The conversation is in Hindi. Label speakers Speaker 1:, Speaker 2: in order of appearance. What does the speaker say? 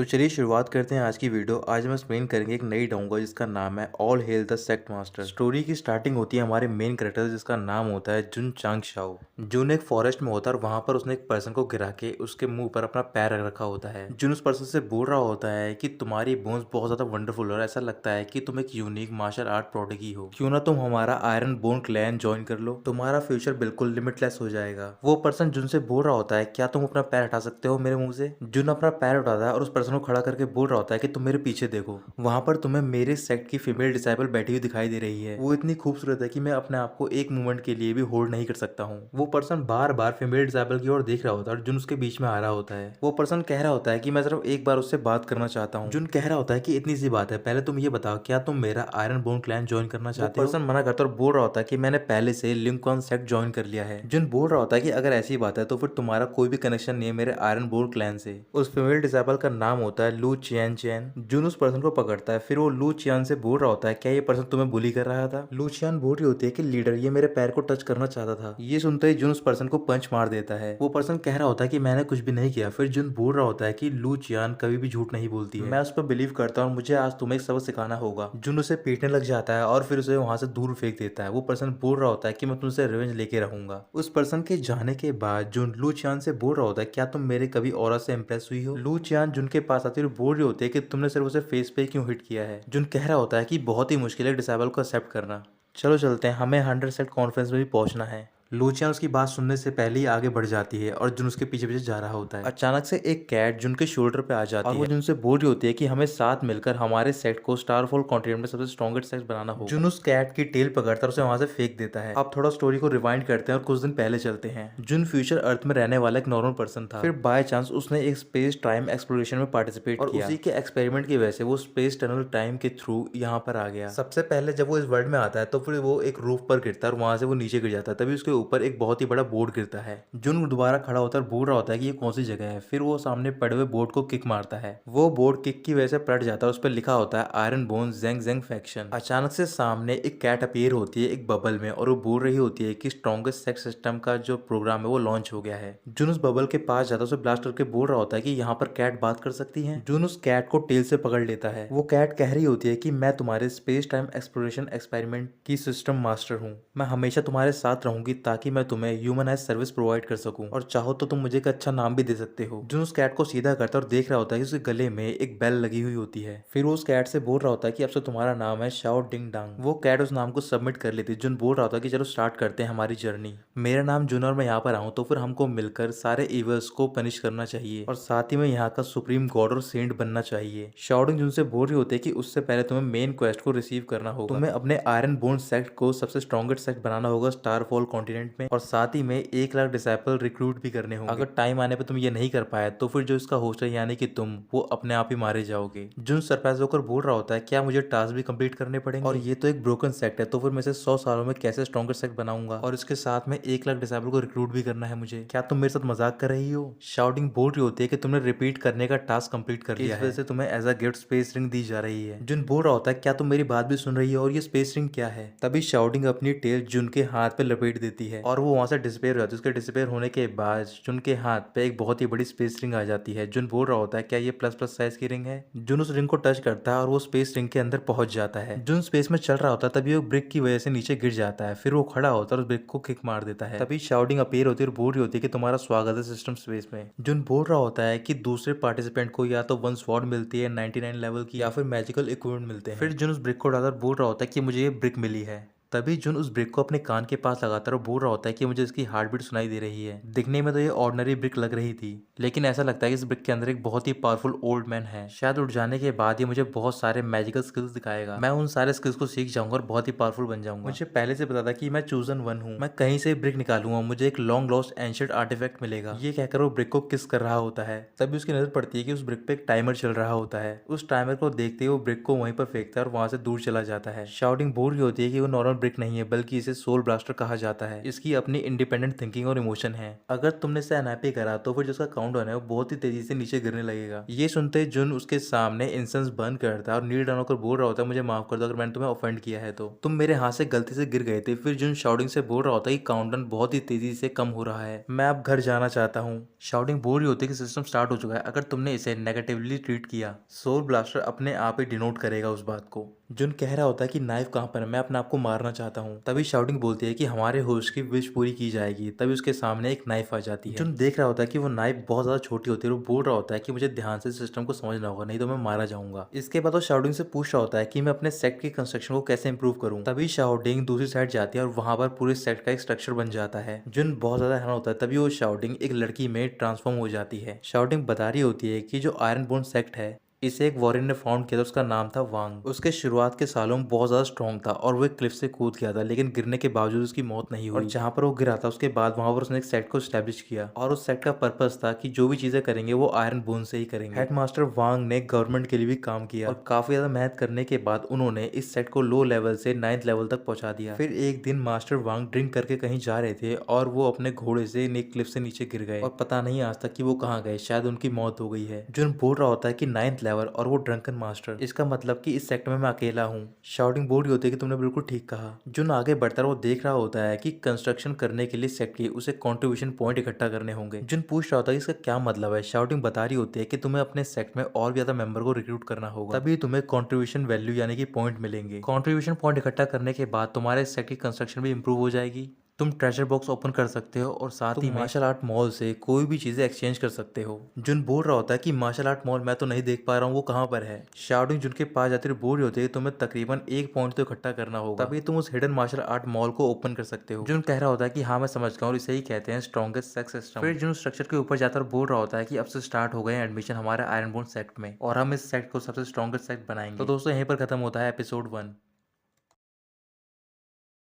Speaker 1: तो चलिए शुरुआत करते हैं आज की वीडियो। आज हम एक्सप्लेन करेंगे एक नई डाउंगा जिसका नाम है all hello the sect master. Story की स्टार्टिंग होती है हमारे मेन कैरेक्टर जिसका नाम होता है जुन चांग शाओ। जुन एक फॉरेस्ट में होता है और वहां पर उसने एक पर्सन को गिरा के उसके मुंह पर अपना पैर रख रखा होता है। जुन उस पर्सन से बोल रहा होता है कि तुम्हारी बोन्स बहुत ज्यादा वंडरफुल और ऐसा लगता है कि तुम एक यूनिक मार्शल आर्ट प्रोडिगी हो, क्यों ना तुम हमारा आयरन बोन क्लैन ज्वाइन कर लो, तुम्हारा फ्यूचर बिल्कुल लिमिटलेस हो जाएगा। वो पर्सन जुन से बोल रहा होता है क्या तुम अपना पैर हटा सकते हो मेरे मुंह से। जुन अपना पैर उठाता है और उस पर्सन को खड़ा करके बोल रहा होता है कि तुम मेरे पीछे देखो, वहां पर तुम्हें मेरे सेक्ट की फीमेल डिसाइपल बैठी हुई दिखाई दे रही है। वो इतनी खूबसूरत है कि मैं अपने आप को एक मोमेंट के लिए भी होल्ड नहीं कर सकता हूँ। वो पर्सन बार बार फीमेल डिसाइपल की ओर देख रहा होता है और जुन उसके बीच में आ रहा होता है। वो पर्सन कह रहा होता है कि मैं सिर्फ एक बार उससे बात करना चाहता हूँ। जुन कह रहा होता है कि इतनी सी बात है, पहले तुम ये बताओ क्या तुम मेरा आयरन बोन क्लैन ज्वाइन करना चाहते हो। पर्सन मना करता और बोल रहा होता है कि मैंने पहले से लिंकॉन सेक्ट ज्वाइन कर लिया है। जुन बोल रहा होता है कि अगर ऐसी बात है तो फिर तुम्हारा कोई भी कनेक्शन नहीं है मेरे आयरन बोन क्लैन से। उस फीमेल डिसाइपल का नाम होता है लू चियन चैन। जुन उस पर्सन को पकड़ता है, फिर वो लू चियान से बोल रहा होता है क्या ये पर्सन तुम्हें बुली कर रहा था। लू चियान बोल रही होती है कि लीडर ये मेरे पैर को टच करना चाहता था। ये सुनते ही जुन उस पर्सन को पंच मार देता है। वो पर्सन कह रहा होता है कि मैंने कुछ भी नहीं किया। फिर जुन बोल रहा होता है कि लू चियान कभी भी झूठ नहीं बोलती है, मैं उस पर बिलीव करता हूँ, मुझे आज तुम्हें एक सबक सिखाना होगा। जुन उसे पीटने लग जाता है और फिर उसे वहां से दूर फेंक देता है। वो पर्सन बोल रहा होता है कि मैं तुमसे रिवेंज लेके रहूंगा। उस पर्सन के जाने के बाद जुन लू चियान से बोल रहा होता है क्या तुम मेरे कभी ऑरा से इंप्रेस हुई हो। लू चियान जुन के पास आती हुई बोल रही होती है कि तुमने सिर्फ उसे फेस पे क्यों हिट किया है। जुन कह रहा होता है कि बहुत ही मुश्किल है डिसेबल को एक्सेप्ट करना। चलो चलते हैं, हमें 100 कॉन्फ्रेंस में भी पहुंचना है। लूचियान उसकी बात सुनने से पहले ही आगे बढ़ जाती है और जुन उसके पीछे पीछे जा रहा होता है। अचानक से एक कैट जुन के शोल्डर पे आ जाती है और वो जुन से बोल रही होती है कि हमें साथ मिलकर हमारे सेट को स्टारफॉल कॉन्टिनेंट में सबसे स्ट्रॉन्गेस्ट सेट बनाना होगा। जुन उस कैट की टेल पकड़ता है और उसे वहां से फेंक देता है। अब थोड़ा स्टोरी को रिवाइंड करते हैं और कुछ दिन पहले चलते हैं। जुन फ्यूचर अर्थ में रहने वाला एक नॉर्मल पर्सन था। फिर बाय चांस उसने एक स्पेस टाइम एक्सप्लोरेशन में पार्टिसिपेट किया और उसी के एक्सपेरिमेंट की वजह से वो स्पेस टनल टाइम के थ्रू यहाँ पर आ गया। सबसे पहले जब वो इस वर्ल्ड में आता है तो फिर वो एक रूफ पर गिरता है और वहां से वो नीचे गिर जाता है। तभी उसके ऊपर एक बहुत ही बड़ा बोर्ड गिरता है। जुन दोबारा खड़ा होता है और बोल रहा होता है कि ये कौन सी जगह है। फिर वो सामने पड़े हुए बोर्ड को किक मारता है। वो बोर्ड किक की वजह से पलट जाता है, उस पर लिखा होता है आयरन बोन जेंग जेंग फैक्शन। अचानक से सामने एक कैट अपीयर होती है एक बबल में और वो बोल रही होती है कि स्ट्रॉन्गेस्ट सेक्स सिस्टम का जो प्रोग्राम है वो लॉन्च हो गया है। जुन उस बबल के पास जाता है, उसे ब्लास्ट करके बोल रहा होता है कि यहाँ पर कैट बात कर सकती है। जुन उस कैट को टेल से पकड़ लेता है। वो कैट कह रही होती है कि मैं तुम्हारे स्पेस टाइम एक्सप्लोरेशन एक्सपेरिमेंट की सिस्टम मास्टर हूँ, मैं हमेशा तुम्हारे साथ रहूंगी ताकि मैं तुम्हें ह्यूमनाइज सर्विस प्रोवाइड कर सकूं, और चाहो तो तुम मुझे एक अच्छा नाम भी दे सकते हो। जुन उस कैट को सीधा करता है और देख रहा होता है कि उसके गले में एक बेल लगी हुई होती है। फिर वो उस कैट से बोल रहा होता है कि अब से तुम्हारा नाम है शाओ डिंग डांग। वो कैट उस नाम को सबमिट कर लेती है। जुन बोल रहा होता है कि चलो स्टार्ट करते हैं हमारी जर्नी। मेरा नाम जुन और मैं यहाँ पर आऊँ तो फिर हमको मिलकर सारे इवल्स को पनिश करना चाहिए और साथ ही में यहाँ का सुप्रीम गॉड और सेंट बनना चाहिए। शाओडिंग जुन से बोल रही होती है कि उससे पहले तुम्हें मेन क्वेस्ट को रिसीव करना होगा, तुम्हें अपने आयरन बोन सेक्ट को सबसे स्ट्रॉन्गेस्ट सेक्ट बनाना होगा स्टारफॉल कॉन्टिनेंट में, और साथ ही में 1 लाख डिसाइपल रिक्रूट भी करने होंगे। अगर टाइम आने पे तुम ये नहीं कर पाए तो फिर जो इसका होस्ट है यानी कि तुम, वो अपने आप ही मारे जाओगे। जुन सरप्राइज होकर बोल रहा होता है क्या मुझे टास्क भी कंप्लीट करने पड़ेंगे, और ये तो एक ब्रोकन सेक्ट है तो फिर मैं इसे 100 सालों में कैसे स्ट्रॉन्गेस्ट सेक्ट बनाऊंगा, और इसके साथ में 1 लाख डिसाइबल को रिक्रूट भी करना है मुझे, क्या तुम मेरे साथ मजाक कर रही हो। शाउटिंग बोल रही होती है कि तुमने रिपीट करने का टास्क कंप्लीट कर लिया है, इस वजह से तुम्हें as a gift space ring दी जा रही है। जुन बोल रहा होता है क्या तुम मेरी बात भी सुन रही हो और ये स्पेस रिंग क्या है। तभी शाउटिंग अपनी टेल जुन के हाथ पे लपेट देती है और वो वहां से डिस्पेयर हो जाती है। उसके डिस्पेयर होने के बाद जुन के हाथ पे एक बहुत ही बड़ी स्पेस रिंग आ जाती है। जुन बोल रहा होता है क्या ये प्लस प्लस साइज की रिंग है। जुन उस रिंग को टच करता है और वो स्पेस रिंग के अंदर पहुंच जाता है। जुन स्पेस में चल रहा होता है तभी वो ब्रिक की वजह से नीचे गिर जाता है। फिर वो खड़ा होता है और उस ब्रिक को किक मार देता है। तभी शाउटिंग अपीयर होती है और बोल रही होती है कि तुम्हारा स्वागत है सिस्टम स्पेस में। जुन बोल रहा होता है कि दूसरे पार्टिसिपेंट को या तो 1 स्वॉर्ड मिलती है 99 लेवल की, या फिर मैजिकल इक्विपमेंट मिलते हैं। फिर जुन उस ब्रिक को डालकर बोल रहा होता है कि मुझे ये ब्रिक मिली है। तभी जुन उस ब्रिक को अपने कान के पास लगाता है और बोल रहा होता है कि मुझे इसकी हार्ट बीट सुनाई दे रही है। दिखने में तो ये ऑर्डिनरी ब्रिक लग रही थी, लेकिन ऐसा लगता है कि इस ब्रिक के अंदर एक बहुत ही पावरफुल ओल्ड मैन है। शायद उठ जाने के बाद ये मुझे बहुत सारे मैजिकल स्किल्स दिखाएगा, मैं उन सारे स्किल्स को सीख जाऊंगा और बहुत ही पावरफुल बन जाऊंगा। मुझे पहले से पता था कि मैं चूजन वन हूँ, मैं कहीं से ब्रिक निकालूंगा, मुझे एक लॉन्ग लॉस्ट एंशिएंट आर्टिफैक्ट मिलेगा। ये कहकर वो ब्रिक को किस कर रहा होता है। तभी उसकी नजर पड़ती है कि उस ब्रिक पे एक टाइमर चल रहा होता है। उस टाइमर को देखते ही वो ब्रिक को वहीं पर फेंकता है और वहां से दूर चला जाता है। शाउटिंग बोल रही होती है कि वो नॉर्मल ब्रिक नहीं है, बल्कि इसे सोल ब्लास्टर कहा जाता है। इसकी अपनी इंडिपेंडेंट थिंकिंग और इमोशन है। अगर तुमने इसे अनहैप्पी करा तो फिर जो उसका काउंटडाउन है वो बहुत ही तेजी से नीचे गिरने लगेगा। ये सुनते जुन उसके सामने इंसेंस बर्न करता है और नील डाउन होकर बोल रहा होता है, मुझे माफ कर दो अगर मैंने तुम्हें ऑफेंड किया है तो। तुम मेरे हाथ से गलती से गिर गए थे। फिर जुन शाउटिंग से बोल रहा होता है कि काउंटडाउन बहुत ही तेजी से कम हो रहा है, मैं अब घर जाना चाहता हूँ। शाउटिंग बोल रही होती है कि सिस्टम स्टार्ट हो चुका है, अगर तुमने इसे नेगेटिवली ट्रीट किया सोल ब्लास्टर अपने आप ही डिनोट करेगा उस बात को। जुन कह रहा होता है कि नाइफ कहाँ पर है, मैं अपने आप को मारना चाहता हूँ। तभी शाउटिंग बोलती है कि हमारे होस्ट की विश पूरी की जाएगी। तभी उसके सामने एक नाइफ आ जाती है। जुन देख रहा होता है कि वो नाइफ बहुत ज्यादा छोटी होती है और वो बोल रहा होता है कि मुझे ध्यान से सिस्टम को समझना होगा, नहीं तो मैं मारा जाऊंगा। इसके बाद वो शाउटिंग से पूछ रहा होता है कि मैं अपने सेक्ट की कंस्ट्रक्शन को कैसे इंप्रूव करूँ। तभी शाउटिंग दूसरी साइड जाती है और वहां पर पूरे सेक्ट का एक स्ट्रक्चर बन जाता है। जुन बहुत ज्यादा हैरान होता है। तभी वो शाउटिंग एक लड़की में ट्रांसफॉर्म हो जाती है। शाउटिंग बता रही होती है कि जो आयरन बोन सेक्ट है इसे एक वॉरियर ने फाउंड किया था, उसका नाम था वांग। उसके शुरुआत के सालों में बहुत ज्यादा स्ट्रॉन्ग था और वो एक क्लिफ से कूद गया था, लेकिन गिरने के बावजूद उसकी मौत नहीं हुई। और जहां पर वो गिरा था उसके बाद वहां पर उसने एक सेट को स्टैब्लिश किया और उस सेट का पर्पस था कि जो भी चीजें करेंगे वो आयरन बोन से ही करेंगे। हेडमास्टर वांग ने गवर्नमेंट के लिए भी काम किया और काफी ज्यादा मेहनत करने के बाद उन्होंने इस सेट को लो लेवल से 9th लेवल तक पहुंचा दिया। फिर एक दिन मास्टर वांग ड्रिंक करके कहीं जा रहे थे और वो अपने घोड़े से एक क्लिफ से नीचे गिर गए और पता नहीं आज तक कि वो कहाँ गए, शायद उनकी मौत हो गई है। जुन बोल रहा होता है कि 9th लेवल और वो ड्रंकन मास्टर, इसका मतलब कि इस सेक्ट में मैं अकेला हूँ। शाउटिंग बोल रही होती है कि तुमने बिल्कुल ठीक कहा। जुन आगे बढ़ता है, वो देख रहा होता है कि कंस्ट्रक्शन करने के लिए सेक्ट के उसे कंट्रीब्यूशन पॉइंट इकट्ठा करने होंगे। जुन पूछ रहा होता है कि इसका क्या मतलब है। शाउटिंग बता रही होती है कि तुम्हें अपने सेक्ट में और भी ज्यादा मेंबर को रिक्रूट करना होगा, तभी तुम्हें कंट्रीब्यूशन वैल्यू यानी कि पॉइंट मिलेंगे। कंट्रीब्यूशन पॉइंट इकट्ठा करने के बाद तुम्हारे सेक्ट की कंस्ट्रक्शन भी इंप्रूव हो जाएगी। तुम ट्रेजर बॉक्स ओपन कर सकते हो और साथ ही मार्शल आर्ट मॉल से कोई भी चीजें एक्सचेंज कर सकते हो। जुन बोल रहा होता है कि मार्शल आर्ट मॉल मैं तो नहीं देख पा रहा हूँ, वो कहाँ पर है। शाउटिंग जुन के पास जाती है, बोल रही होती है तुम्हें तकरीबन 1 पॉइंट तो इकट्ठा करना होगा, तभी तुम उस हिडन मार्शल आर्ट मॉल को ओपन कर सकते हो। जुन कह रहा होता है कि हाँ मैं समझ गया और इसे ही कहते हैं स्ट्रॉन्गेस्ट सेक्स सिस्टम। फिर जुन स्ट्रक्चर के ऊपर जाता और बोल रहा होता है कि अब से स्टार्ट हो गए एडमिशन हमारे आयरन बोन सेक्ट में और हम इस सेक्ट को सबसे स्ट्रॉन्गेस्ट सेक्ट बनाएंगे। तो दोस्तों यहीं पर खत्म होता है एपिसोड 1।